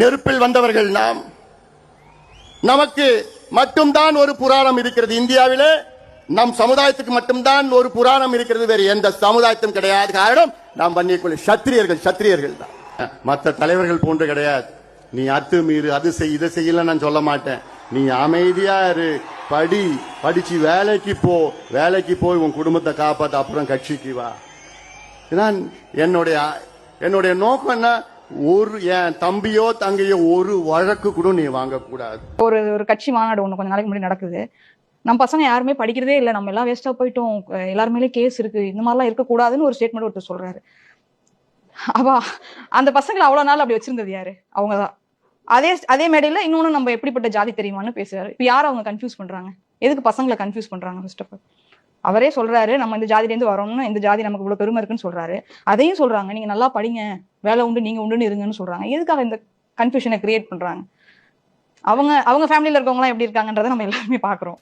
நெருப்பில் வந்தவர்கள் நாம். நமக்கு மட்டும்தான் ஒரு புராணம் இருக்கிறது. இந்தியாவிலே நம் சமுதாயத்துக்கு மட்டும்தான் ஒரு புராணம் இருக்கிறது, வேறு எந்த சமுதாயத்தும் கிடையாது. காரணம் நாம் பண்ணிக்கொள்ள சத்திரியர்கள் தான். மற்ற தலைவர்கள் போன்று கிடையாது. நீ அத்துமீறு, அது செய், இதை செய்யல நான் சொல்ல மாட்டேன். நீ அமைதியா இரு, படிச்சு வேலைக்கு போய் உன் குடும்பத்தை காப்பாத்த, அப்புறம் கட்சிக்கு வா. இதுதான் என்னுடைய நோக்கம். என்ன, என் தம்பியோ தங்கையோ ஒரு வழக்கு கூட நீ வாங்கக்கூடாது. ஒரு கட்சி மாநாடு ஒண்ணு கொஞ்ச நாளைக்கு முன்னாடி நடக்குது. நம்ம பசங்க யாருமே படிக்கிறதே இல்லை, நம்ம எல்லாம் வேஸ்டா போயிட்டோம், எல்லாருமே கேஸ் இருக்கு, இந்த மாதிரிலாம் இருக்கக்கூடாதுன்னு ஒரு ஸ்டேட்மெண்ட் ஒருத்தர் சொல்றாரு. அப்ப அந்த பசங்களை அவ்வளவு நாள் அப்படி வச்சிருந்தது யாரு? அவங்கதான். அதே மேடையில இன்னொன்னு நம்ம எப்படிப்பட்ட ஜாதி தெரியுமான்னு பேசுறாரு. இப்ப யாரும் அவங்க கன்ஃபியூஸ் பண்றாங்க? எதுக்கு பசங்களை கன்ஃபியூஸ் பண்றாங்க? ஃபர்ஸ்ட் ஆஃப் ஆல் அவரே சொல்றாரு, நம்ம இந்த ஜாதியில இருந்து வரோம்னு, இந்த ஜாதி நமக்கு இவ்வளவு பெருமை இருக்குன்னு சொல்றாரு. அதையும் சொல்றாங்க, நீங்க நல்லா படிங்க, வேலை உண்டு, நீங்க உண்டுன்னு இருங்கன்னு சொல்றாங்க. எதுக்காக இந்த கன்ஃபியூஷனை கிரியேட் பண்றாங்க? அவங்க ஃபேமிலியில இருக்கவங்க எல்லாம் எப்படி இருக்காங்கன்றதை நம்ம எல்லாருமே பாக்குறோம்.